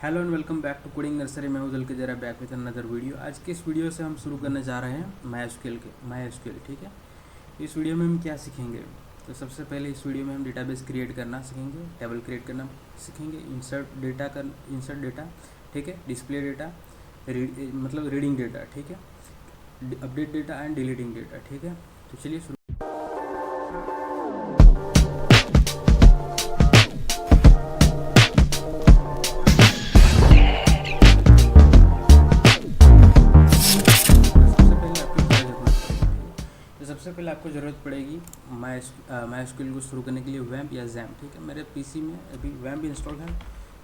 Hello and welcome back to coding nursery. मैं उजल के जरा बैक विद अनदर वीडियो। आज के इस वीडियो से हम शुरू करने जा रहे हैं माई एसक्यूएल। ठीक है, इस वीडियो में हम क्या सीखेंगे? तो सबसे पहले इस वीडियो में हम डेटाबेस क्रिएट करना सीखेंगे, टेबल क्रिएट करना सीखेंगे, इंसर्ट डेटा, ठीक है, डिस्प्ले डेटा, मतलब रीडिंग डेटा, ठीक है, update data and deleting data. ठीक है, तो चलिए शुरू। सबसे पहले आपको ज़रूरत पड़ेगी माई एसक्यूएल को शुरू करने के लिए वैम्प या जैम। ठीक है, मेरे पीसी में अभी वैम्प इंस्टॉल है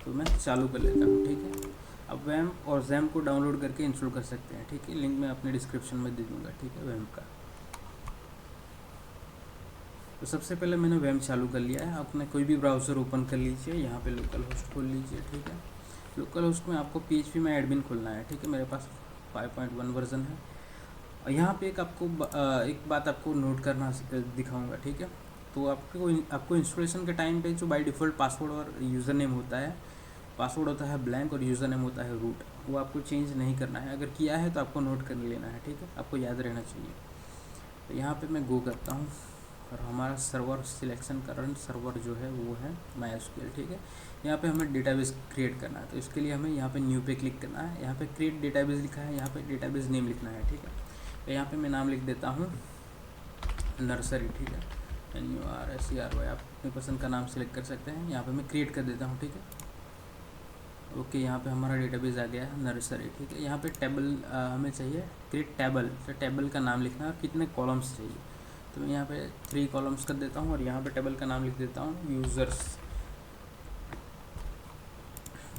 तो मैं चालू कर लेता हूँ। ठीक है, अब वैम्प और जैम को डाउनलोड करके इंस्टॉल कर सकते हैं। ठीक है, लिंक मैं अपने डिस्क्रिप्शन में दे दूँगा। ठीक है, वैम्प का। तो सबसे पहले मैंने वैम्प चालू कर लिया है। अपने कोई भी ब्राउज़र ओपन कर लीजिए, यहाँ पे लोकल होस्ट खोल लीजिए। ठीक है, लोकल होस्ट में आपको PHP में एडमिन खोलना है। ठीक है, मेरे पास 5.1 वर्जन है। और यहाँ पे एक बात आपको नोट करना दिखाऊंगा। ठीक है, तो आपको इंस्टॉलेशन के टाइम पे जो बाय डिफ़ॉल्ट पासवर्ड और यूज़र नेम होता है, पासवर्ड होता है ब्लैंक और यूज़र नेम होता है रूट, वो आपको चेंज नहीं करना है। अगर किया है तो आपको नोट कर लेना है। ठीक है, आपको याद रहना चाहिए। तो यहाँ पे मैं गो करता हूँ और हमारा सर्वर सिलेक्शन करंट सर्वर जो है वो है माई एसक्यूएल। ठीक है, यहाँ पे हमें डेटाबेस क्रिएट करना है, तो इसके लिए हमें यहाँ पे न्यू पे क्लिक करना है। यहाँ पे क्रिएट डेटाबेस लिखा है, यहाँ पे डेटाबेस नेम लिखना है। ठीक है, तो यहाँ पे मैं नाम लिख देता हूँ नर्सरी। ठीक है, NURSERY, आप अपनी पसंद का नाम सेलेक्ट कर सकते हैं। यहाँ पे मैं क्रिएट कर देता हूँ। ठीक है, ओके, यहाँ पे हमारा डेटाबेस आ गया है नर्सरी। ठीक है, यहाँ पे टेबल हमें चाहिए, क्रिएट टेबल। तो टेबल का नाम लिखना है और कितने कॉलम्स चाहिए। तो मैं यहाँ पे 3 कॉलम्स कर देता हूँ और यहाँ पे टेबल का नाम लिख देता हूँ यूज़र्स।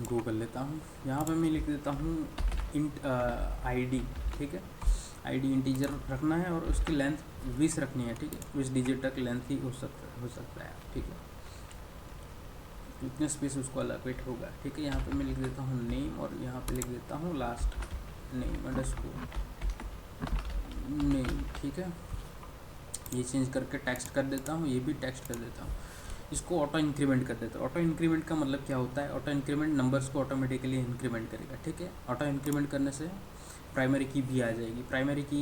गो कर लेता हूँ। यहाँ पे मैं लिख देता हूँ इंट ID। ठीक है, ID इंटीजर रखना है और उसकी लेंथ 20 रखनी है। ठीक है, 20 डिजिट तक लेंथ ही हो सकता है। ठीक है, इतने स्पेस उसको अलोकेट होगा। ठीक है, यहाँ पे मैं लिख देता हूँ नेम और यहाँ पे लिख देता हूँ लास्ट नेम अंडरस्कोर नेम। ठीक है, ये चेंज करके टेक्स्ट कर देता हूँ, ये भी टेक्स्ट कर देता हूँ। इसको ऑटो इंक्रीमेंट कर देता हूँ। ऑटो इंक्रीमेंट का मतलब क्या होता है? ऑटो इंक्रीमेंट नंबर्स को ऑटोमेटिकली इंक्रीमेंट करेगा। ठीक है, ऑटो इंक्रीमेंट करने से प्राइमरी की भी आ जाएगी। प्राइमरी की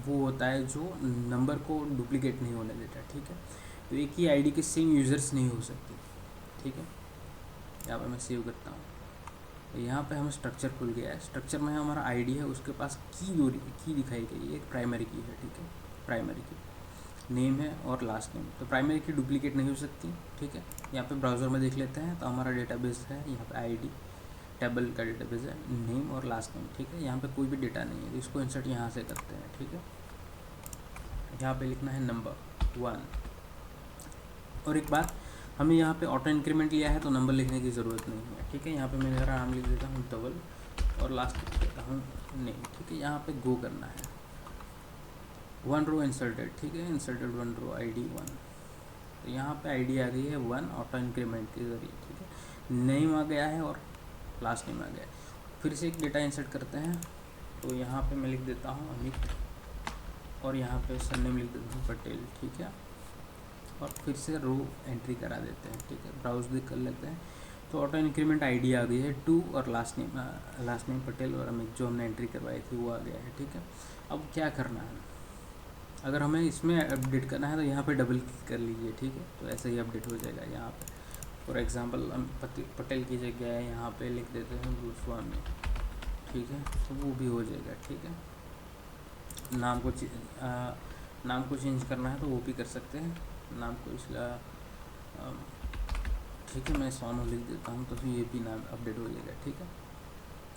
वो होता है जो नंबर को डुप्लीकेट नहीं होने देता। ठीक है, तो एक ही ID के सेम यूज़र्स नहीं हो सकते। ठीक है, यहाँ पे मैं सेव करता हूँ। तो यहाँ पे हमें स्ट्रक्चर खुल गया है। स्ट्रक्चर में हमारा ID है, उसके पास की दिखाई गई है, एक प्राइमरी की है। ठीक है, प्राइमरी की नेम है और लास्ट नेम। तो प्राइमरी की डुप्लीकेट नहीं हो सकती। ठीक है, यहाँ पे ब्राउज़र में देख लेते हैं। तो हमारा डेटाबेस है, यहाँ पे ID टेबल का डेटाबेस है, नेम और लास्ट नेम। ठीक है, यहाँ पे कोई भी डेटा नहीं है, तो इसको इंसर्ट यहाँ से करते हैं। ठीक है, यहाँ पे लिखना है नंबर 1। और एक बात, हमें यहाँ पे ऑटो इंक्रीमेंट लिया है तो नंबर लिखने की ज़रूरत नहीं है। ठीक है, यहाँ पे मैं मेरा नाम लिख देता हूँ धवल और लास्ट लिख देता हूँ नेम। ठीक है, यहाँ पे गो करना है। 1 रो इंसर्टेड। ठीक है, इंसर्टेड 1 रो ID 1। तो यहाँ पे ID आ गई है 1 ऑटो इंक्रीमेंट के ज़रिए। ठीक है, नेम आ गया है और लास्ट नेम आ गया। फिर से एक डेटा इंसर्ट करते हैं। तो यहाँ पे मैं लिख देता हूँ अमित और यहाँ पे सरनेम लिख देता हूँ पटेल। ठीक है, और फिर से रो एंट्री करा देते हैं। ठीक है, ब्राउज भी कर लेते हैं। तो ऑटो इंक्रीमेंट ID आ गई है 2 और लास्ट नेम पटेल और अमित जो हमने एंट्री करवाई थी वो आ गया है। ठीक है, अब क्या करना है? अगर हमें इसमें अपडेट करना है तो यहाँ पे डबल क्लिक कर लीजिए। ठीक है, तो ऐसे ही अपडेट हो जाएगा। यहाँ पे फॉर एग्जांपल हम पटेल की जगह है यहाँ पे लिख देते हैं गोस्वामी। ठीक है, तो वो भी हो जाएगा। ठीक है, नाम को चेंज करना है तो वो भी कर सकते हैं। नाम को ठीक है, मैं सोनू लिख देता हूँ तो फिर ये भी नाम अपडेट हो जाएगा। ठीक है,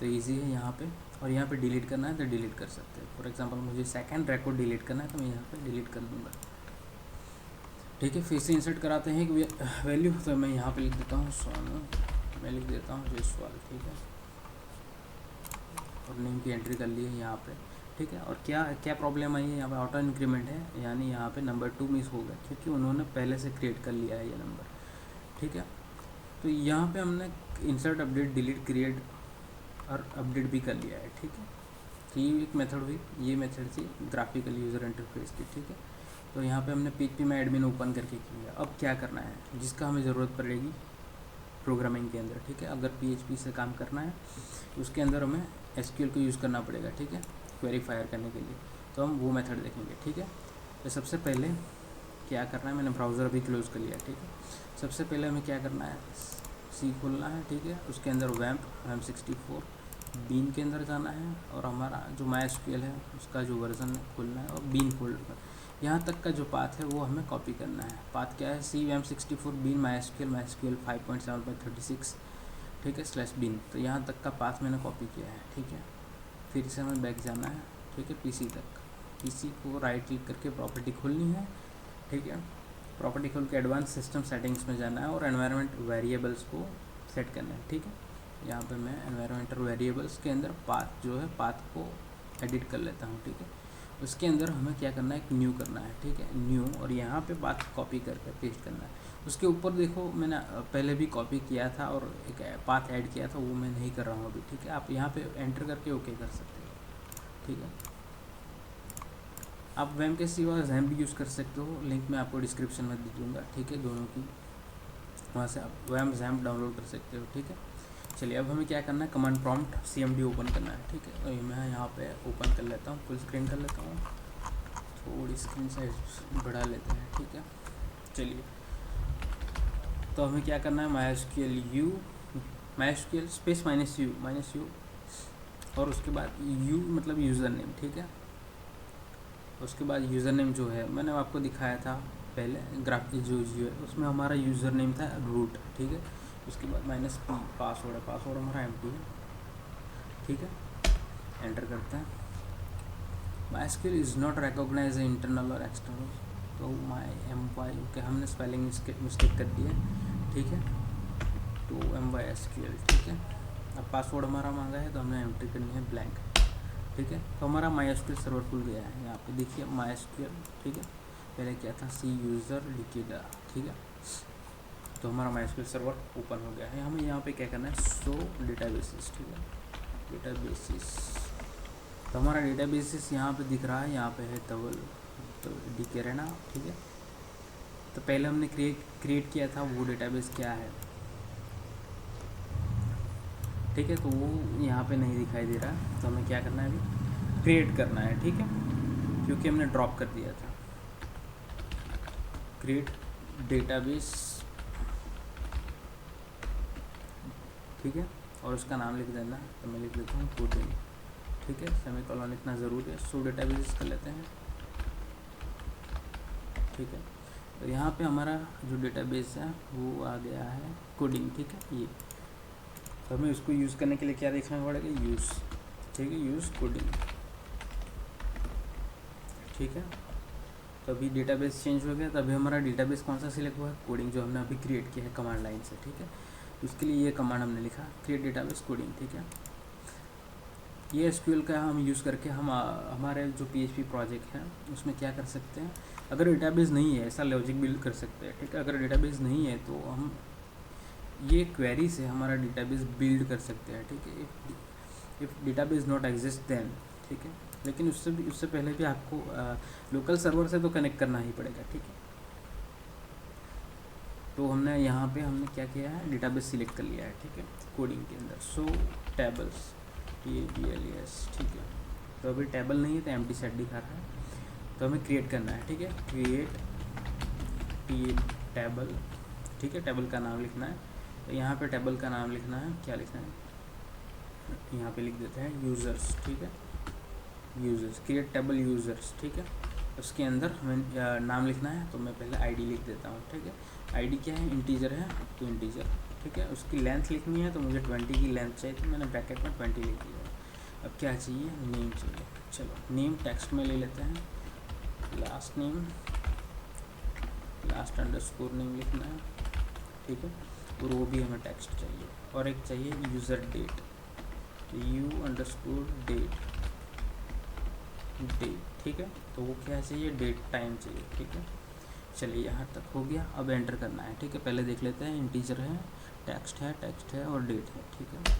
तो इजी है यहाँ पे। और यहाँ पे डिलीट करना है तो डिलीट कर सकते हैं। फॉर एग्जांपल मुझे सेकंड रिकॉर्ड डिलीट करना है तो मैं यहाँ पे डिलीट कर दूँगा। ठीक है, फिर से इंसर्ट कराते हैं कि वैल्यू। तो मैं यहाँ पे लिख देता हूँ सोनू, मैं लिख देता हूँ जयसवाल। ठीक है, और नेम की एंट्री कर ली है यहाँ पे। ठीक है, और क्या प्रॉब्लम आई है? यहाँ पे ऑटो इंक्रीमेंट है, यानी यहाँ पे नंबर 2 मिस होगा क्योंकि उन्होंने पहले से क्रिएट कर लिया है ये नंबर। ठीक है, तो यहाँ पे हमने इंसर्ट अपडेट डिलीट क्रिएट और अपडेट भी कर लिया है। ठीक है, तो ये एक मेथड हुई। ये मेथड थी ग्राफिकल यूज़र इंटरफेस की। ठीक है, तो यहाँ पे हमने PHP में एडमिन ओपन करके किया। अब क्या करना है जिसका हमें ज़रूरत पड़ेगी? प्रोग्रामिंग के अंदर, ठीक है। अगर PHP से काम करना है उसके अंदर हमें SQL को यूज़ करना पड़ेगा, ठीक है, क्वेरी फायर करने के लिए। तो हम वो मेथड देखेंगे, ठीक है। तो सबसे पहले क्या करना है, मैंने ब्राउज़र अभी क्लोज़ कर लिया, ठीक है। सबसे पहले हमें क्या करना है, सी खोलना है, ठीक है। उसके अंदर वैम्प 64 बीन के अंदर जाना है और हमारा जो MySQL है उसका जो वर्जन खोलना है और बीन फोल्डर पर यहाँ तक का जो पाथ है वो हमें कॉपी करना है। पाथ क्या है, CVAM64 बीन MySQL 5.7/36, ठीक है, /bin। तो यहाँ तक का पाथ मैंने कॉपी किया है, ठीक है। फिर से हमें बैक जाना है, ठीक है, PC तक। PC को राइट क्लिक करके प्रॉपर्टी खोलनी है, ठीक है। प्रॉपर्टी खोल के एडवांस सिस्टम सेटिंग्स में जाना है और एनवायरनमेंट वेरिएबल्स को सेट करना है, ठीक है। यहाँ पे मैं एनवायरनमेंटल वेरिएबल्स के अंदर पाथ जो है, पाथ को एडिट कर लेता हूँ, ठीक है। उसके अंदर हमें क्या करना है, एक न्यू करना है, ठीक है, न्यू, और यहाँ पे पाथ कॉपी करके पेस्ट करना है। उसके ऊपर देखो मैंने पहले भी कॉपी किया था और एक पाथ ऐड किया था, वो मैं नहीं कर रहा हूँ अभी, ठीक है। आप यहाँ पे एंटर करके ओके कर सकते हो, ठीक है। आप वैम के सिवा जैम भी यूज़ कर सकते हो, लिंक मैं आपको डिस्क्रिप्शन में दे दूँगा, ठीक है, दोनों की। वहाँ से आप वैम जैम डाउनलोड कर सकते हो, ठीक है। चलिए अब हमें क्या करना है, कमांड प्रॉम्प्ट CMD ओपन करना है, ठीक है। तो मैं यहाँ पे ओपन कर लेता हूँ, फुल स्क्रीन कर लेता हूँ, थोड़ी स्क्रीन साइज बढ़ा लेते हैं, ठीक है। चलिए तो हमें क्या करना है, MySQL स्पेस -u और उसके बाद u मतलब यूज़र नेम, ठीक है। उसके बाद यूज़र नेम जो है मैंने आपको दिखाया था पहले ग्राफ जो है उसमें हमारा यूज़र नेम था रूट, ठीक है। उसके बाद -p पासवर्ड है, पासवर्ड हमारा एम्प्टी है, ठीक है। एंटर करते हैं। MySQL is not recognize internal और एक्सटर्नल, तो my ओके, हमने स्पेलिंग मिस्टेक कर दी है, ठीक है। तो MySQL, ठीक है। अब पासवर्ड हमारा मांगा है तो हमने एंट्री करनी है ब्लैंक, ठीक है। तो हमारा MySQL सर्वर खुल गया है, यहाँ पे देखिए MySQL, ठीक है। पहले क्या था, C यूज़र लिखेगा, ठीक है। तो हमारा MySQL सर्वर ओपन हो गया है। हमें यहाँ पे क्या करना है, शो डेटाबेसेस, ठीक है, डेटाबेसेस। तो हमारा डेटाबेसेस यहाँ पे दिख रहा है, यहाँ पे है तवल, तो DK रहना, ठीक है। तो पहले हमने क्रिएट किया था वो डेटाबेस क्या है, ठीक है। तो वो यहाँ पे नहीं दिखाई दे रहा, तो हमें क्या करना है, अभी क्रिएट करना है, ठीक है, क्योंकि हमने ड्रॉप कर दिया था। क्रिएट डेटाबेस, ठीक है, और उसका नाम लिख देना। तो मैं लिख देता हूँ कोडिंग, ठीक है, सेमीकोलन लिखना ज़रूरी है। सो डेटाबेस कर लेते हैं, ठीक है। तो यहाँ पे हमारा जो डेटाबेस है वो आ गया है कोडिंग, ठीक है, ये। तो हमें उसको यूज़ करने के लिए क्या देखना पड़ेगा, यूज़, ठीक है, यूज़ कोडिंग, ठीक है। तो अभी डेटाबेस चेंज हो गया, तो अभी हमारा डेटाबेस कौन सा सिलेक्ट हुआ है, कोडिंग, जो हमने अभी क्रिएट किया है कमांड लाइन से, ठीक है। उसके लिए ये कमांड हमने लिखा, क्रिएट डेटाबेस कोडिंग, ठीक है। ये SQL का हम यूज़ करके हम हमारे जो PHP प्रोजेक्ट है उसमें क्या कर सकते हैं, अगर डेटाबेस नहीं है ऐसा लॉजिक बिल्ड कर सकते हैं, ठीक है। अगर डेटाबेस नहीं है तो हम ये क्वेरी से हमारा डेटाबेस बिल्ड कर सकते हैं, ठीक है। If database not exist then, ठीक है। लेकिन उससे पहले भी आपको लोकल सर्वर से तो कनेक्ट करना ही पड़ेगा, ठीक है। तो हमने यहाँ पे हमने क्या किया है, डेटाबेस सिलेक्ट कर लिया है, ठीक है, कोडिंग के अंदर। सो टेबल्स, TABLES, ठीक है। तो अभी टेबल नहीं है तो एम्प्टी सेट दिखा रहा है, तो हमें क्रिएट करना है, ठीक है। क्रिएट टेबल, ठीक है, टेबल का नाम लिखना है। तो यहाँ पे टेबल का नाम लिखना है, क्या लिखना है, यहाँ पे लिख देते हैं यूज़र्स, ठीक है, यूज़र्स, क्रिएट टेबल यूज़र्स, ठीक है। उसके अंदर हमें नाम लिखना है, तो मैं पहले ID लिख देता हूँ, ठीक है। ID क्या है, इंटीजर है, तो इंटीजर, ठीक है। उसकी लेंथ लिखनी है, तो मुझे 20 की लेंथ चाहिए, तो मैंने ब्रैकेट में 20 लिख दिया। अब क्या चाहिए, नेम चाहिए। चलो नेम टेक्स्ट में ले लेते हैं, last name, last underscore name लिखना है, ठीक है, और वो भी हमें टेक्स्ट चाहिए। और एक चाहिए यूज़र डेट, U_date, ठीक है। तो वो क्या चाहिए, डेट टाइम चाहिए, ठीक है। चलिए यहाँ तक हो गया, अब एंटर करना है, ठीक है। पहले देख लेते हैं, इंटीजर है, टेक्स्ट है और डेट है, ठीक है।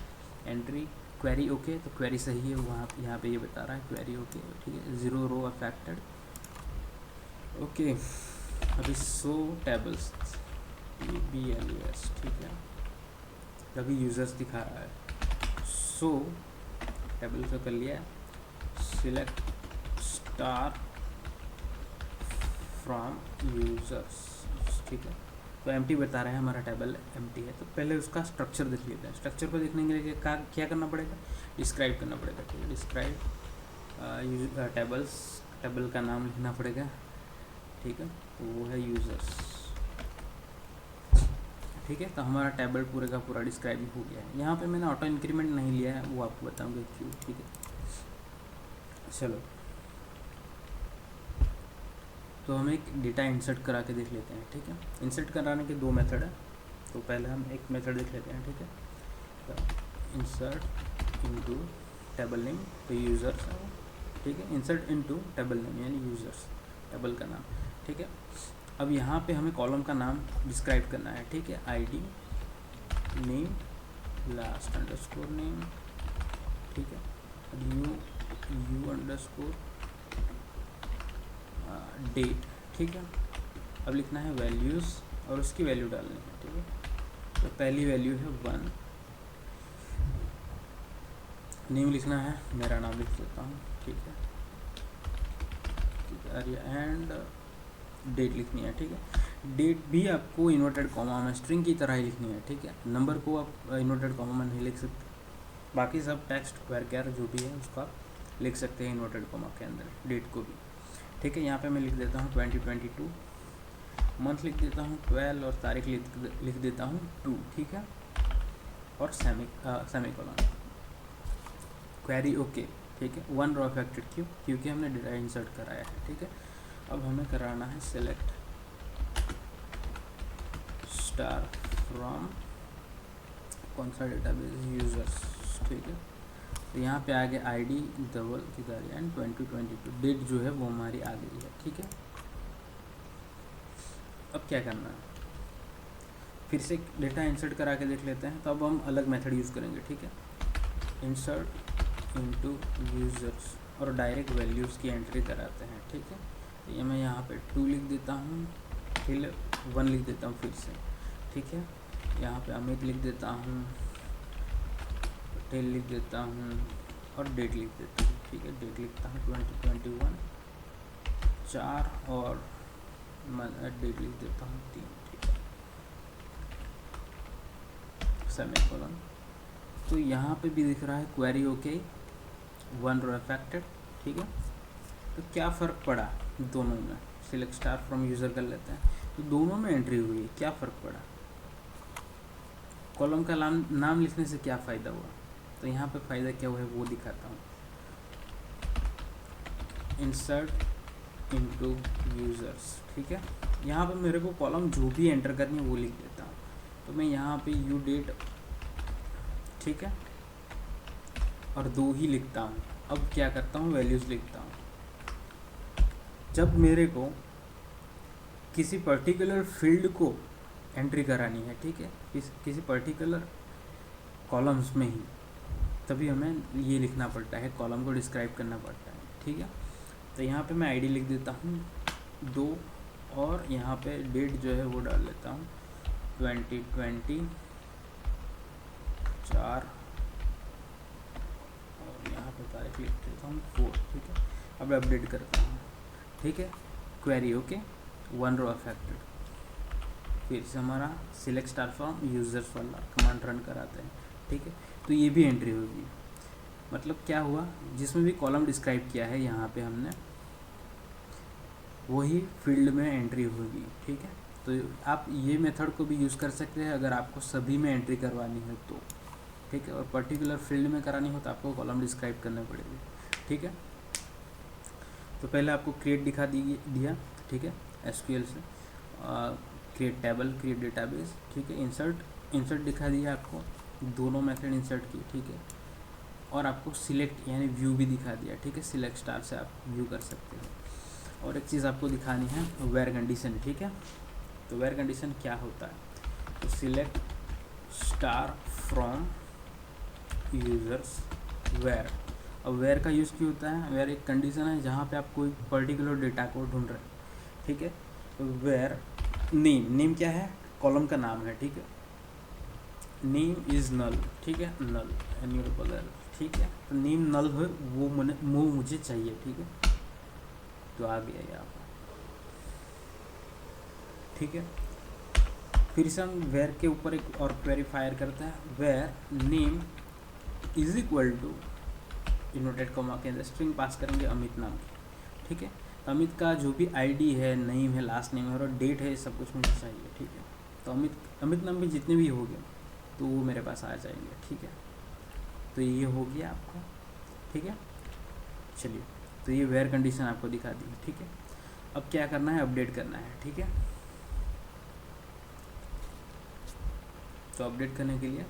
एंट्री क्वेरी ओके, तो क्वेरी सही है, वहाँ यहाँ पे ये बता रहा है क्वेरी ओके, ठीक है। 0 रो अफेक्टेड, ओके। अभी सो टेबल्स, TABLES, ठीक है। अभी यूज़र्स दिखा रहा है। सो टेबल का कर लिया, सिलेक्ट स्टार फ्रॉम यूज़र्स, ठीक है। तो एम्प्टी बता रहा है, हमारा टेबल एम्प्टी है। तो पहले उसका स्ट्रक्चर देख लेते हैं। स्ट्रक्चर को देखने के लिए क्या करना पड़ेगा, डिस्क्राइब करना पड़ेगा, ठीक है। डिस्क्राइब टेबल्स, टेबल का नाम लिखना पड़ेगा, ठीक है। तो वो है यूज़र्स, ठीक है। तो हमारा टेबल पूरे का पूरा डिस्क्राइब हो गया है। यहाँ पे मैंने ऑटो इंक्रीमेंट नहीं लिया है, वो आपको बताऊँगा क्यों, ठीक है। चलो, तो हम एक डेटा इंसर्ट करा के देख लेते हैं, ठीक है। इंसर्ट कराने के दो मेथड है। तो पहले हम एक मेथड देख लेते हैं, ठीक है। तो इंसर्ट इनटू टेबल नेम, तो यूज़र्स है, ठीक है। इंसर्ट इनटू टेबल नेम यानी यूज़र्स, टेबल का नाम, ठीक है। अब यहाँ पे हमें कॉलम का नाम डिस्क्राइब करना है, ठीक है। ID, name, last underscore name, ठीक है। यू अंडरस्कोर डेट, ठीक है। अब लिखना है वैल्यूज़ और उसकी वैल्यू डालनी है, ठीक है। तो पहली वैल्यू है 1, नेम लिखना है, मेरा नाम लिख देता हूँ, ठीक है, ठीक है। एंड डेट लिखनी है, ठीक है। डेट भी आपको इन्वर्टेड कॉमा में स्ट्रिंग की तरह ही लिखनी है, ठीक है। नंबर को आप इन्वर्टेड कॉमा में नहीं लिख सकते, बाकी सब टेक्स्ट वर्कर जो भी है उसको आप लिख सकते हैं इन्वर्टेड कॉमा के अंदर, डेट को भी, ठीक है। यहाँ पे मैं लिख देता हूँ 2022, मंथ लिख देता हूँ 12 और तारीख लिख देता हूँ 2, ठीक है। और सेमीकोलन, क्वेरी ओके, ठीक है। 1 रो अफेक्टेड क्यों, क्योंकि हमने डेटा इंसर्ट कराया है, ठीक है। अब हमें कराना है सेलेक्ट स्टार फ्रॉम कौन सा डेटाबेस, यूज़र्स, ठीक है। तो यहाँ पे आ गया आईडी डबल किधर एंड 2022, डेट जो है वो हमारी आ गई है, ठीक है। अब क्या करना है, फिर से डेटा इंसर्ट करा के देख लेते हैं। तो अब हम अलग मेथड यूज़ करेंगे, ठीक है। इंसर्ट इनटू यूज़र्स और डायरेक्ट वैल्यूज़ की एंट्री कराते हैं, ठीक है। तो ये मैं यहाँ पे 2 लिख देता हूँ, फिर 1 लिख देता हूँ फिर से, ठीक है। यहाँ पे अमित लिख देता हूँ, पटेल लिख देता हूँ और डेट लिख देता हूँ, ठीक है। डेट लिखता हूँ 2021 4 और डेट लिख देता हूँ 3, ठीक है, सेमीकोलन। तो यहाँ पे भी दिख रहा है क्वेरी ओके, 1 रो अफेक्टेड, ठीक है। तो क्या फ़र्क पड़ा दोनों में, सिलेक्ट स्टार फ्रॉम यूज़र कर लेते हैं। तो दोनों में एंट्री हुई है, क्या फ़र्क पड़ा, कॉलम का नाम लिखने से क्या फ़ायदा हुआ। तो यहाँ पे फ़ायदा क्या हुआ है वो दिखाता हूँ। इंसर्ट इनटू यूज़र्स, ठीक है। यहाँ पे मेरे को कॉलम जो भी एंटर करनी है वो लिख देता हूँ। तो मैं यहाँ पे यू डेट, ठीक है, और 2 ही लिखता हूँ। अब क्या करता हूँ, वैल्यूज़ लिखता हूँ। जब मेरे को किसी पर्टिकुलर फील्ड को एंट्री करानी है, ठीक है, किसी पर्टिकुलर कॉलम्स में ही, तभी हमें ये लिखना पड़ता है, कॉलम को डिस्क्राइब करना पड़ता है, ठीक है। तो यहाँ पे मैं आईडी लिख देता हूँ 2 और यहाँ पे डेट जो है वो डाल लेता हूँ 2020 4 और यहाँ पे तारीख लिख देता हूँ 4, ठीक है। अब अपडेट करता हूँ, ठीक है। क्वेरी ओके, 1 रो अफेक्टेड, फिर से हमारा सिलेक्ट स्टार फ्रॉम यूज़र्स वाला कमांड रन कराते हैं, ठीक है। तो ये भी एंट्री होगी, मतलब क्या हुआ, जिसमें भी कॉलम डिस्क्राइब किया है यहाँ पे हमने, वही फील्ड में एंट्री होगी, ठीक है। तो आप ये मेथड को भी यूज़ कर सकते हैं अगर आपको सभी में एंट्री करवानी है तो, ठीक है। और पर्टिकुलर फील्ड में करानी हो तो आपको कॉलम डिस्क्राइब करना पड़ेगी, ठीक है। तो पहले आपको क्रिएट दिखा दिया, ठीक है, एसक्यूएल से क्रिएट टेबल, क्रिएट डेटाबेस, ठीक है। इंसर्ट दिखा दिया आपको, दोनों मेथड इंसर्ट की, ठीक है। और आपको सिलेक्ट यानी व्यू भी दिखा दिया, ठीक है। सिलेक्ट स्टार से आप व्यू कर सकते हो। और एक चीज़ आपको दिखानी है, वेयर कंडीशन, ठीक है। तो वेयर कंडीशन क्या होता है, तो select star from users where. अब वेयर का यूज़ क्यों होता है, वेयर एक कंडीशन है जहाँ पे आप कोई पर्टिकुलर डेटा को ढूंढ रहे हैं, ठीक है। तो वेयर नेम क्या है, कॉलम का नाम है, ठीक है। नेम इज़ नल, ठीक है, नल एन्यूरेबल, ठीक है। तो नेम नल है वो मुझे चाहिए, ठीक है। तो आ गया यहाँ पर, ठीक है। फिर से हम वेयर के ऊपर एक और क्वेरीफायर करते हैं, where name is equal to inverted comma के अंदर स्ट्रिंग पास करेंगे अमित नाम की, ठीक है। तो अमित का जो भी आईडी है, नेम है, लास्ट नेम है और डेट है, सब कुछ मुझे चाहिए, ठीक है। तो अमित नाम के जितने भी हो गए तो वो मेरे पास आ जाएंगे, ठीक है। तो ये हो गया आपका, ठीक है। चलिए, तो ये वेयर कंडीशन आपको दिखा दी, ठीक है। अब क्या करना है, अपडेट करना है, ठीक है। तो अपडेट करने के लिए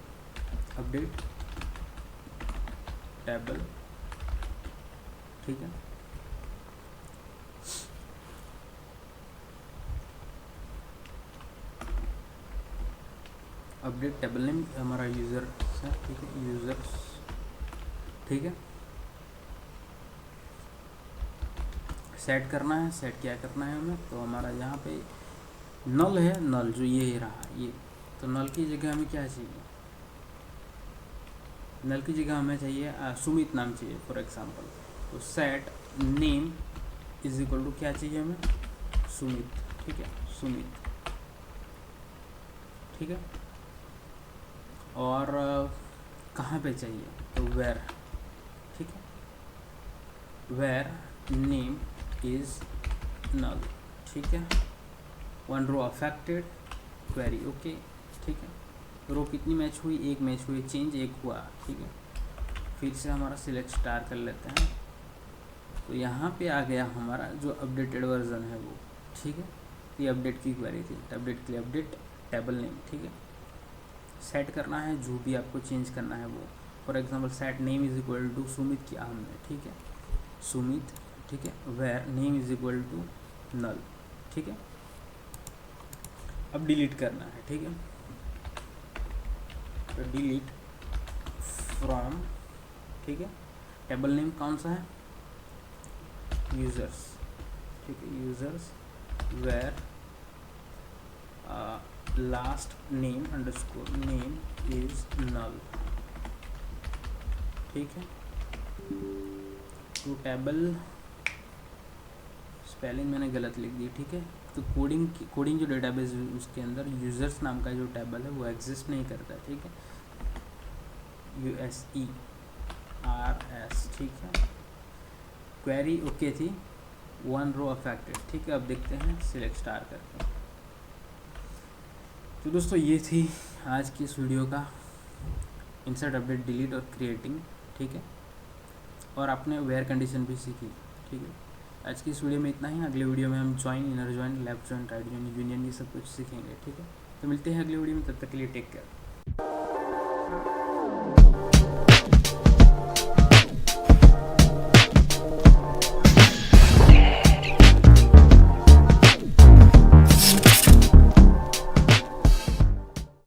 अपडेट टेबल, ठीक है। अपडेट टेबल नेम हमारा यूज़र है, ठीक है, यूज़र्स, ठीक है। सेट करना है, सेट क्या करना है हमें, तो हमारा यहाँ पे नल है, नल जो ये रहा ये, तो नल की जगह हमें क्या चाहिए, नल की जगह हमें चाहिए सुमित नाम चाहिए फॉर एग्जांपल। तो set name is equal to क्या चाहिए हमें, सुमित, ठीक है, सुमित, ठीक है। और कहाँ पे चाहिए, तो वेयर, ठीक है, वेयर नेम इज नल, ठीक है। One row affected query, okay, ठीक है। रो कितनी मैच हुई, एक मैच हुई, चेंज एक हुआ, ठीक है। फिर से हमारा सिलेक्ट स्टार कर लेते हैं, तो यहाँ पे आ गया हमारा जो अपडेटेड वर्जन है वो, ठीक है। ये अपडेट की क्वेरी थी, अपडेट के लिए अपडेट टेबल नेम, ठीक है। सेट करना है जो भी आपको चेंज करना है वो, for example set name is equal to Sumit किया हमने, ठीक है, सुमित, ठीक है। Where name is equal to null, ठीक है। अब डिलीट करना है, ठीक है। तो डिलीट फ्रॉम, ठीक है। टेबल नेम कौन सा है, यूजर्स, ठीक है, users, where last name underscore name is null, ठीक है। तो टेबल स्पेलिंग मैंने गलत लिख दी, ठीक है। तो कोडिंग जो डेटाबेस उसके अंदर यूजर्स नाम का जो टेबल है वो एग्जिस्ट नहीं करता, ठीक है, USERS, ठीक है। क्वेरी ओके थी, वन रो अफेक्टेड, ठीक है। अब देखते हैं सिलेक्ट स्टार करके। तो दोस्तों ये थी आज की इस वीडियो का इंसर्ट, अपडेट, डिलीट और क्रिएटिंग, ठीक है। और आपने वेयर कंडीशन भी सीखी, ठीक है। आज की इस वीडियो में इतना ही। अगले वीडियो में हम join, inner join, left join, right join, union, ये सब कुछ सीखेंगे, ठीक है। तो मिलते हैं अगले वीडियो में, तब तक के लिए टेक केयर।